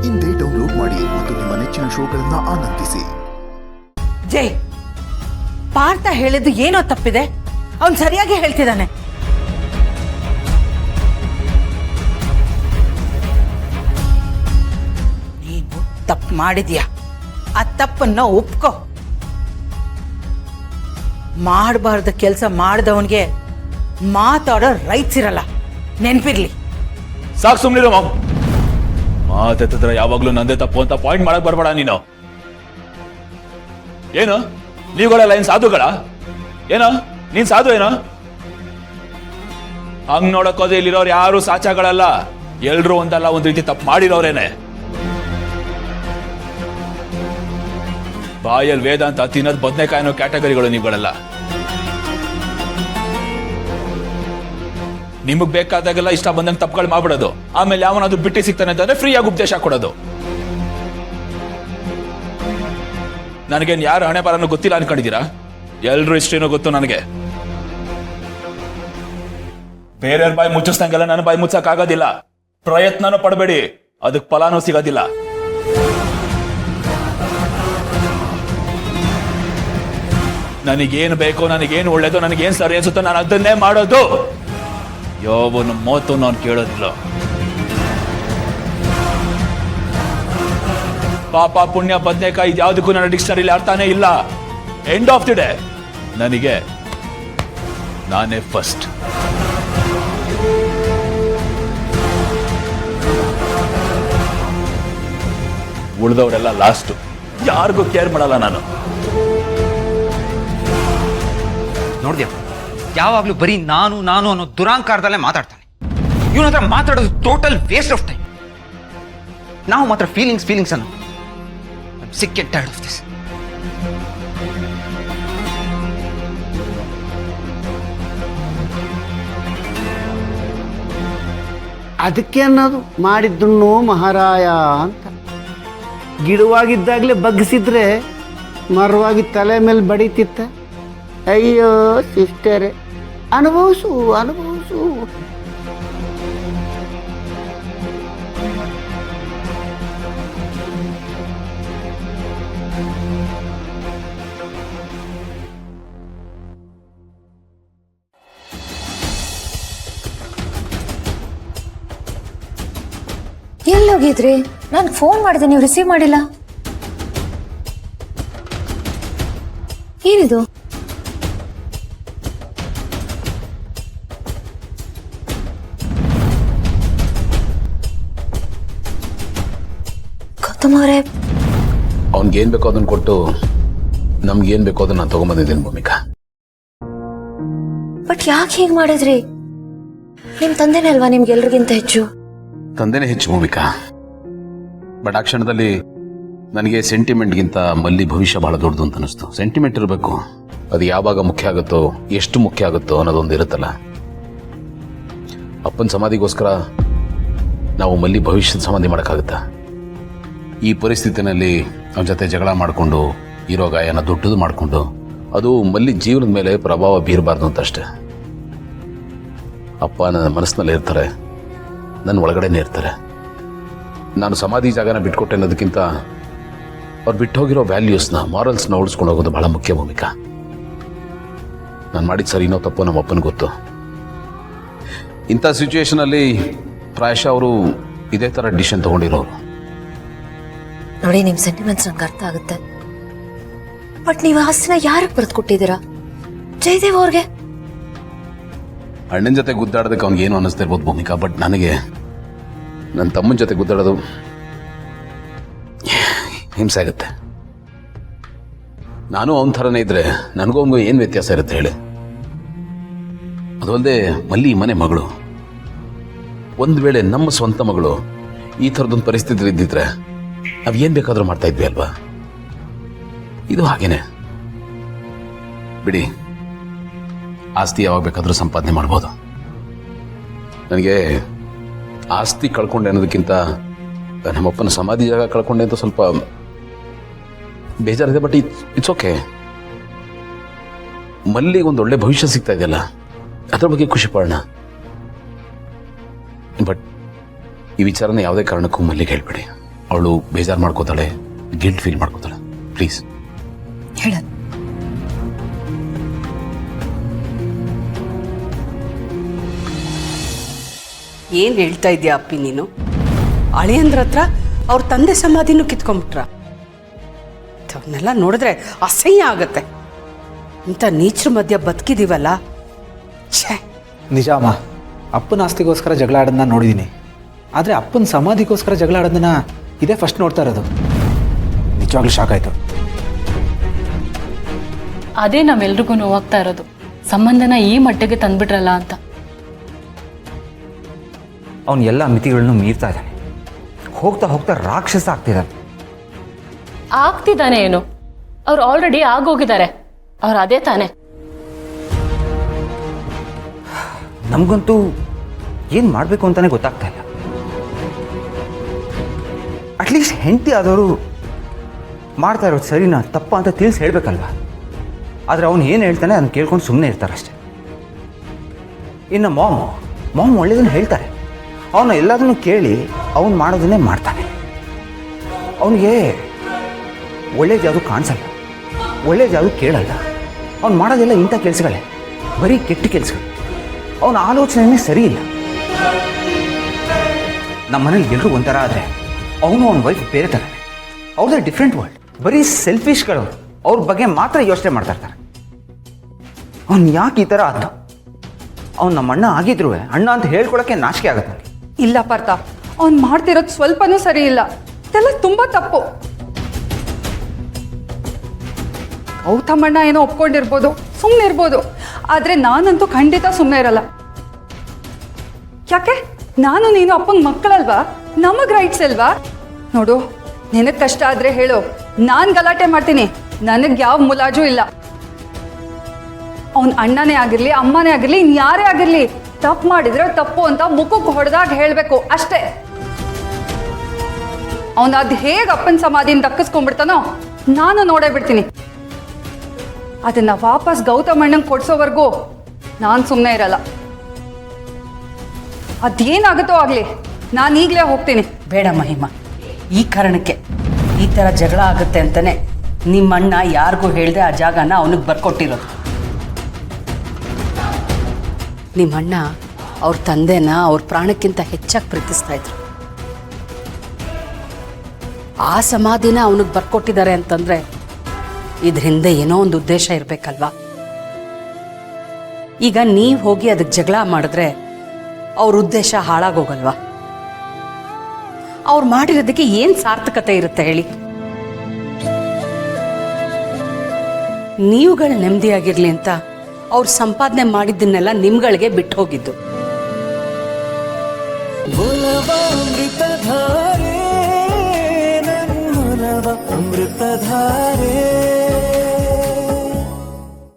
ಇಂದೇ ಡೌನ್ಲೋಡ್ ಮಾಡಿ ಮತ್ತು ನಿಮ್ಮ ನೆಚ್ಚಿನ ಶೋಗಳನ್ನ ಆನಂದಿಸಿ. ಜೈ, ಪಾರ್ಥ ಹೇಳಿದ್ದು ಏನೋ ತಪ್ಪಿದೆ. ಅವನು ಸರಿಯಾಗಿ ಹೇಳ್ತಿದ್ದಾನೆ. ನೀನು ತಪ್ಪು ಮಾಡಿದ್ಯಾ, ಆ ತಪ್ಪನ್ನ ಒಪ್ಕೋ. ಮಾಡಬಾರ್ದ ಕೆಲಸ ಮಾಡಿದವನಿಗೆ ಮಾತಾಡೋ ರೈಟ್ಸ್ ಇರಲ್ಲ, ನೆನ್ಪಿರ್ಲಿ. ಸಾಕು, ಸುಮ್ನಿರು ಮಾಮ್. ಮಾತೆತ್ತಿದ್ರೆ ಯಾವಾಗ್ಲೂ ನಂದೇ ತಪ್ಪು ಅಂತ ಪಾಯಿಂಟ್ ಮಾಡಕ್ ಬರ್ಬೇಡ ನೀನು. ಏನು ನೀವುಗಳೆಲ್ಲ ಏನ್ ಸಾಧುಗಳ? ಏನೋ ನೀನ್ ಸಾಧು ಏನೋ? ಹಂಗ್ ನೋಡಕ್ ಹೋದ್ರೆ ಇಲ್ಲಿರೋರು ಯಾರು ಸಾಚಾಗಳಲ್ಲ, ಎಲ್ರು ಒಂದಲ್ಲ ಒಂದ್ ರೀತಿ ತಪ್ಪು ಮಾಡಿರೋರೇನೆ. ಬಾಯಲ್ ವೇದಾಂತ ತಿನ್ನೋದ್ ಬದನೆಕಾಯಿನೋ ಕ್ಯಾಟಗರಿಗಳು ನೀವುಗಳೆಲ್ಲ. ನಿಮಗ್ ಬೇಕಾದಾಗೆಲ್ಲ ಇಷ್ಟ ಬಂದಂಗೆ ತಪ್ಪುಗಳು ಮಾಡ್ಬಿಡೋದು, ಆಮೇಲೆ ಯಾವನಾದ್ರೂ ಬಿಟ್ಟು ಸಿಗ್ತಾನೆ ಅಂತಂದ್ರೆ ಫ್ರೀಯಾಗಿ ಉಪದೇಶ ಕೊಡೋದು. ನನಗೇನು ಯಾರು ಹಣೆ ಬರನೂ ಗೊತ್ತಿಲ್ಲ ಅನ್ಕೊಂಡಿದ್ದೀರಾ? ಎಲ್ರು ಇಷ್ಟೇನೋ ಗೊತ್ತು ನನಗೆ. ಬೇರೆಯವ್ರ ಬಾಯಿ ಮುಚ್ಚಿಸ್ದಂಗೆಲ್ಲ ನನ್ನ ಬಾಯಿ ಮುಚ್ಚಕ್ ಆಗೋದಿಲ್ಲ. ಪ್ರಯತ್ನನೂ ಪಡಬೇಡಿ, ಅದಕ್ಕೆ ಫಲಾನೂ ಸಿಗೋದಿಲ್ಲ. ನನಗೇನು ಬೇಕೋ, ನನಗೇನು ಒಳ್ಳೇದೋ, ನನಗೇನು ಸರಿ ಅನ್ಸುತ್ತೋ ನಾನು ಅದನ್ನೇ ಮಾಡೋದು. ಯಾವನು ಮಾತು ನಾನು ಕೇಳೋದಿಲ್ಲ. ಪಾಪ ಪುಣ್ಯ ಬದನೆಕಾಯಿ ಇದ್ಯಾವುದಕ್ಕೂ ನನ್ನ ಡಿಕ್ಷನರಿಲಿ ಅರ್ಥನೇ ಇಲ್ಲ. ಎಂಡ್ ಆಫ್ ದಿ ಡೇ ನನಗೆ ನಾನೇ ಫಸ್ಟ್. ಉಳಿದವರೆಲ್ಲ ಲಾಸ್ಟ್. ಯಾರಿಗೂ ಕೇರ್ ಮಾಡಲ್ಲ ನಾನು. ನೋಡ್ದ್ಯಾ, ಯಾವಾಗ್ಲೂ ಬರೀ ನಾನು ನಾನು ಅನ್ನೋ ದುರಾಂಕಾರದಲ್ಲೇ ಮಾತಾಡ್ತಾನೆ. ಇವನ ಹತ್ರ ಮಾತಾಡೋದು ಟೋಟಲ್ ವೇಸ್ಟ್ ಆಫ್ ಟೈಮ್. ನಾವು ಮಾತ್ರ ಫೀಲಿಂಗ್ಸ್ ಅನ್ನೋ. ಸಿಕ್ ಅಂಡ್ ಟೈರ್ಡ್ ಆಫ್ ದಿಸ್. ಅದಕ್ಕೆ ಅನ್ನೋದು ಮಾಡಿದ್ದುಣ್ಣು ಮಹಾರಾಯ ಅಂತ. ಗಿಡವಾಗಿದ್ದಾಗಲೇ ಬಗ್ಗಿಸಿದ್ರೆ ಮರವಾಗಿ ತಲೆ ಮೇಲೆ ಬಡಿತಿತ್ತ. ಅಯ್ಯೋ ಸಿಸ್ಟರೇ, ಅನುಭವಿಸು. ಎಲ್ಲೋಗಿದ್ರಿ? ನಾನು ಫೋನ್ ಮಾಡಿದೆ, ನೀವು ರಿಸೀವ್ ಮಾಡಿಲ್ಲ. ಏನಿದು? ಗೌತಮವ್ರೆ, ಅವನ್ಗೇನ್ ಬೇಕೋ ಅದನ್ನ ಕೊಟ್ಟು ನಮ್ಗೇನ್ ಬೇಕೋ ಅದನ್ನ ನಾನು ತಗೊಂಬಂದಿದ್ದೀನಿ ಭೂಮಿಕಾ. ಬಟ್ ಯಾಕೆ ಹೀಗೆ ಮಾಡಿದ್ರಿ? ನಿಮ್ ತಂದೆನೇ ಅಲ್ವಾ ನಿಮ್ಗೆಲ್ರಿಗಿಂತ ಹೆಚ್ಚು? ತಂದೆನೇ ಹೆಚ್ಚು ಭೂಮಿಕಾ. ಬಟ್ ಆ ಕ್ಷಣದಲ್ಲಿ ನನಗೆ ಸೆಂಟಿಮೆಂಟ್ಗಿಂತ ಮಲ್ಲಿ ಭವಿಷ್ಯ ಬಹಳ ದೊಡ್ಡದು ಅಂತ ಅನಿಸ್ತು. ಸೆಂಟಿಮೆಂಟ್ ಇರಬೇಕು, ಅದು ಯಾವಾಗ ಮುಖ್ಯ ಆಗುತ್ತೋ, ಎಷ್ಟು ಮುಖ್ಯ ಆಗುತ್ತೋ ಅನ್ನೋದೊಂದು ಇರುತ್ತಲ್ಲ. ಅಪ್ಪನ ಸಮಾಧಿಗೋಸ್ಕರ ನಾವು ಮಲ್ಲಿ ಭವಿಷ್ಯದ ಸಮಾಧಿ ಮಾಡೋಕ್ಕಾಗುತ್ತಾ? ಈ ಪರಿಸ್ಥಿತಿನಲ್ಲಿ ಅವನ ಜೊತೆ ಜಗಳ ಮಾಡಿಕೊಂಡು ಇರೋ ಗಾಯನ ದೊಡ್ಡದು ಮಾಡಿಕೊಂಡು ಅದು ಮಲ್ಲಿ ಜೀವನದ ಮೇಲೆ ಪ್ರಭಾವ ಬೀರಬಾರ್ದು ಅಂತ ಅಷ್ಟೆ. ಅಪ್ಪ ನನ್ನ ಮನಸ್ಸಿನಲ್ಲಿ ಇರ್ತಾರೆ, ನನ್ನ ಒಳಗಡೆನೇ ಇರ್ತಾರೆ. ನಾನು ಸಮಾಧಿ ಜಾಗನ ಬಿಟ್ಕೊಟ್ಟೆ ಅನ್ನೋದಕ್ಕಿಂತ ಅವ್ರು ಬಿಟ್ಟು ಹೋಗಿರೋ ವ್ಯಾಲ್ಯೂಸ್ನ, ಮಾರಲ್ಸ್ನ ಉಳಿಸ್ಕೊಂಡು ಹೋಗೋದು ಬಹಳ ಮುಖ್ಯ ಭೂಮಿಕಾ. ನಾನು ಮಾಡಿದ ಸರಿನೋ ತಪ್ಪೋ ನಮ್ಮ ಅಪ್ಪನಿಗೆ ಗೊತ್ತು. ಇಂಥ ಸಿಚುವೇಶನಲ್ಲಿ ಪ್ರಾಯಶಃ ಅವರು ಇದೇ ಥರ ಡಿಸಿಷನ್ ತಗೊಂಡಿರೋರು. ನೋಡಿ, ನಿಮ್ ಸೆಂಟಿಮೆಂಟ್ಸ್ ನಂಗೆ ಅರ್ಥ ಆಗುತ್ತೆ. ಬಟ್ ನೀವು ಆಸ್ತಿನ ಯಾರಿಗೆ ಬರೆದು ಕೊಟ್ಟಿದ್ದೀರಾ? ಜಯದೇವ್ ಅವ್ರಿಗೆ. ಅಣ್ಣನ ಜೊತೆ ಗುದ್ದಾಡೋದಕ್ಕೆ ಅವ್ನಿಗೆ ಏನು ಅನ್ನಿಸ್ತಿರ್ಬೋದು ಭೂಮಿಕಾ, ಬಟ್ ನನಗೆ ನನ್ನ ತಮ್ಮನ ಜೊತೆ ಗುದ್ದಾಡೋದು ಹಿಂಸೆ ಆಗುತ್ತೆ. ನಾನು ಅವನ ಥರನೇ ಇದ್ರೆ ನನಗೂ ಅವನಿಗೂ ಏನು ವ್ಯತ್ಯಾಸ ಇರುತ್ತೆ ಹೇಳಿ? ಅದಲ್ಲದೆ ಮಲ್ಲಿ ಮನೆ ಮಗಳು. ಒಂದು ವೇಳೆ ನಮ್ಮ ಸ್ವಂತ ಮಗಳು ಈ ಥರದೊಂದು ಪರಿಸ್ಥಿತಿ ಇದ್ದಿದ್ರೆ ನಾವು ಏನು ಬೇಕಾದರೂ ಮಾಡ್ತಾ ಇದ್ವಿ ಅಲ್ವಾ? ಇದು ಹಾಗೇನೆ ಬಿಡಿ. ಆಸ್ತಿ ಯಾವಾಗ ಬೇಕಾದರೂ ಸಂಪಾದನೆ ಮಾಡ್ಬೋದು. ನನಗೆ ಆಸ್ತಿ ಕಳ್ಕೊಂಡೆ ಅನ್ನೋದಕ್ಕಿಂತ ನಮ್ಮಪ್ಪನ ಸಮಾಧಿ ಜಾಗ ಕಳ್ಕೊಂಡೆ ಅಂತ ಸ್ವಲ್ಪ ಬೇಜಾರಿದೆ. But it's okay. ಮಲ್ಲಿಗೆ ಒಂದು ಒಳ್ಳೆ ಭವಿಷ್ಯ ಸಿಗ್ತಾ ಇದೆಯಲ್ಲ, ಅದ್ರ ಬಗ್ಗೆ ಖುಷಿ ಪಡೋಣ. ಬಟ್ ಈ ವಿಚಾರನ ಯಾವುದೇ ಕಾರಣಕ್ಕೂ ಮಲ್ಲಿಗೆ ಹೇಳ್ಬೇಡಿ. ಅವಳು ಬೇಜಾರು ಮಾಡ್ಕೋತಾಳೆ, ಗಿಲ್ಟ್ ಫೀಲ್ ಮಾಡ್ಕೋತಾಳೆ. ಪ್ಲೀಸ್ ಹೇಳ. ಏನ್ ಹೇಳ್ತಾ ಇದೀಯ ಅಪ್ಪಿ ನೀನು? ಅಳಿಯಂದ್ರ ಹತ್ರ ಅವ್ರ ತಂದೆ ಸಮಾಧಿನೂ ಕಿತ್ಕೊಂಡ್ಬಿಟ್ರ? ಅವನ್ನೆಲ್ಲ ನೋಡಿದ್ರೆ ಅಸಹ್ಯ ಆಗತ್ತೆ. ಇಂಥ ನೀಚರ ಮಧ್ಯ ಬದುಕಿದೀವಲ್ಲ. ಛೇ. ನಿಜ ಅಮ್ಮ, ಅಪ್ಪನ ಆಸ್ತಿಗೋಸ್ಕರ ಜಗಳ ಆಡೋದನ್ನ ನೋಡಿದ್ದೀನಿ, ಆದರೆ ಅಪ್ಪನ ಸಮಾಧಿಗೋಸ್ಕರ ಜಗಳ ಆಡೋದನ್ನ ಇದೇ ಫಸ್ಟ್ ನೋಡ್ತಾ ಇರೋದು. ನಿಜವಾಗ್ಲೂ ಶಾಕ್ ಆಯಿತು. ಅದೇ ನಾವೆಲ್ರಿಗೂ ನೋವಾಗ್ತಾ ಇರೋದು, ಸಂಬಂಧನ ಈ ಮಟ್ಟಿಗೆ ತಂದ್ಬಿಟ್ರಲ್ಲ ಅಂತ. ಅವನು ಎಲ್ಲ ಮಿತಿಗಳನ್ನು ಮೀರ್ತಾ ಇದ್ದಾನೆ. ಹೋಗ್ತಾ ಹೋಗ್ತಾ ರಾಕ್ಷಸ ಆಗ್ತಿದ್ದಾನೆ. ಆಗ್ತಿದ್ದಾನೆ ಏನು? ಅವ್ರು ಆಲ್ರೆಡಿ ಆಗೋಗಿದ್ದಾರೆ. ಅವ್ರು ಅದೇ ತಾನೆ. ನಮಗಂತೂ ಏನು ಮಾಡಬೇಕು ಅಂತಾನೆ ಗೊತ್ತಾಗ್ತಾ ಇಲ್ಲ. ಅಟ್ಲೀಸ್ಟ್ ಹೆಂಡತಿ ಆದವರು ಮಾಡ್ತಾ ಇರೋದು ಸರಿನಾ ತಪ್ಪ ಅಂತ ತಿಳಿಸಿ ಹೇಳ್ಬೇಕಲ್ವಾ? ಆದರೆ ಅವನು ಏನು ಹೇಳ್ತಾನೆ ಅದನ್ನು ಕೇಳ್ಕೊಂಡು ಸುಮ್ಮನೆ ಇರ್ತಾರಷ್ಟೆ. ಇನ್ನು ಮಾಮ್ ಒಳ್ಳೇದನ್ನು ಹೇಳ್ತಾರೆ. ಅವನು ಎಲ್ಲದನ್ನು ಕೇಳಿ ಅವನು ಮಾಡೋದನ್ನೇ ಮಾಡ್ತಾನೆ. ಅವನಿಗೆ ಒಳ್ಳೇದು ಯಾವುದು ಕಾಣಿಸಲ್ಲ, ಒಳ್ಳೇದು ಯಾವುದು ಕೇಳಲ್ಲ. ಅವ್ನು ಮಾಡೋದೆಲ್ಲ ಇಂಥ ಕೆಲಸಗಳೇ, ಬರೀ ಕೆಟ್ಟ ಕೆಲಸಗಳು. ಅವನ ಆಲೋಚನೆಯೇ ಸರಿ ಇಲ್ಲ. ನಮ್ಮ ಮನೇಲಿ ಎಲ್ಲರೂ ಒಂಥರ ಆದರೆ ಅವನು ಅವನ ವೈಫ್ ಬೇರೆ ಥರ. ಅವ್ರದ್ದೇ ಡಿಫ್ರೆಂಟ್ ವರ್ಲ್ಡ್. ಬರೀ ಸೆಲ್ಫಿಶ್ಗಳು. ಅವ್ರ ಬಗ್ಗೆ ಮಾತ್ರ ಯೋಚನೆ ಮಾಡ್ತಾ ಇರ್ತಾರೆ. ಅವ್ನು ಯಾಕೆ ಈ ಥರ ಆದ? ಅವ್ನು ನಮ್ಮ ಅಣ್ಣ ಆಗಿದ್ರು ಅಣ್ಣ ಅಂತ ಹೇಳ್ಕೊಳಕ್ಕೆ ನಾಚಿಕೆ ಆಗುತ್ತೆ ನನಗೆ. ಇಲ್ಲ ಪಾರ್ಥ, ಅವ್ನು ಮಾಡ್ತಿರೋದು ಸ್ವಲ್ಪನೂ ಸರಿ ಇಲ್ಲ. ಇದೆಲ್ಲ ತುಂಬ ತಪ್ಪು. ಗೌತಮಣ್ಣ ಏನೋ ಒಪ್ಕೊಂಡಿರ್ಬೋದು, ಸುಮ್ಮನೆ ಇರ್ಬೋದು, ಆದರೆ ನಾನಂತೂ ಖಂಡಿತ ಸುಮ್ಮನೆ ಇರಲ್ಲ. ಯಾಕೆ? ನಾನು ನೀನು ಅಪ್ಪಂಗೆ ಮಕ್ಕಳಲ್ವಾ? ನಮಗೆ ರೈಟ್ಸ್ ಅಲ್ವಾ? ನೋಡು, ನಿನಗೆ ಕಷ್ಟ ಆದರೆ ಹೇಳು, ನಾನು ಗಲಾಟೆ ಮಾಡ್ತೀನಿ. ನನಗೆ ಯಾವ ಮುಲಾಜು ಇಲ್ಲ. ಅವನ ಅಣ್ಣನೇ ಆಗಿರಲಿ, ಅಮ್ಮನೇ ಆಗಿರಲಿ, ಇನ್ಯಾರೇ ಆಗಿರಲಿ, ತಪ್ಪು ಮಾಡಿದ್ರೆ ತಪ್ಪು ಅಂತ ಮುಖಕ್ಕೆ ಹೊಡೆದಾಗ ಹೇಳಬೇಕು ಅಷ್ಟೇ. ಅವನು ಅದು ಹೇಗೆ ಅಪ್ಪನ ಸಮಾಧಿನ ದಕ್ಕಿಸ್ಕೊಂಡ್ಬಿಡ್ತಾನೋ ನಾನು ನೋಡೇ ಬಿಡ್ತೀನಿ. ಅದನ್ನ ವಾಪಸ್ ಗೌತಮಣ್ಣಂಗೆ ಕೊಡ್ಸೋವರೆಗೂ ನಾನು ಸುಮ್ಮನೆ ಇರಲ್ಲ. ಅದೇನಾಗುತ್ತೋ ಆಗಲಿ, ನಾನು ಈಗಲೇ ಹೋಗ್ತೀನಿ. ಬೇಡ ಮಹಿಮಾ, ಈ ಕಾರಣಕ್ಕೆ ಈ ಥರ ಜಗಳ ಆಗುತ್ತೆ ಅಂತಾನೆ ನಿಮ್ಮಣ್ಣ ಯಾರಿಗೂ ಹೇಳ್ದೆ ಆ ಜಾಗನ ಅವನಿಗೆ ಬರ್ಕೊಟ್ಟಿರೋದು. ನಿಮ್ಮಣ್ಣ ಅವ್ರ ತಂದೆನ ಅವ್ರ ಪ್ರಾಣಕ್ಕಿಂತ ಹೆಚ್ಚಾಗಿ ಪ್ರೀತಿಸ್ತಾ ಇದ್ರು. ಆ ಸಮಾಧಿನ ಅವನಿಗೆ ಬರ್ಕೊಟ್ಟಿದ್ದಾರೆ ಅಂತಂದ್ರೆ ಇದ್ರ ಹಿಂದೆ ಏನೋ ಒಂದು ಉದ್ದೇಶ ಇರಬೇಕಲ್ವಾ? ಈಗ ನೀವು ಹೋಗಿ ಅದಕ್ಕೆ ಜಗಳ ಮಾಡಿದ್ರೆ ಅವ್ರ ಉದ್ದೇಶ ಹಾಳಾಗೋಗಲ್ವಾ? ಅವ್ರು ಮಾಡಿರೋದಕ್ಕೆ ಏನು ಸಾರ್ಥಕತೆ ಇರುತ್ತೆ ಹೇಳಿ? ನೀವುಗಳು ನೆಮ್ಮದಿಯಾಗಿರ್ಲಿ ಅಂತ ಅವ್ರು ಸಂಪಾದನೆ ಮಾಡಿದ್ದನ್ನೆಲ್ಲ ನಿಮ್ಗಳಿಗೆ ಬಿಟ್ಟು ಹೋಗಿದ್ದು. ಅಮೃತಧಾರೆ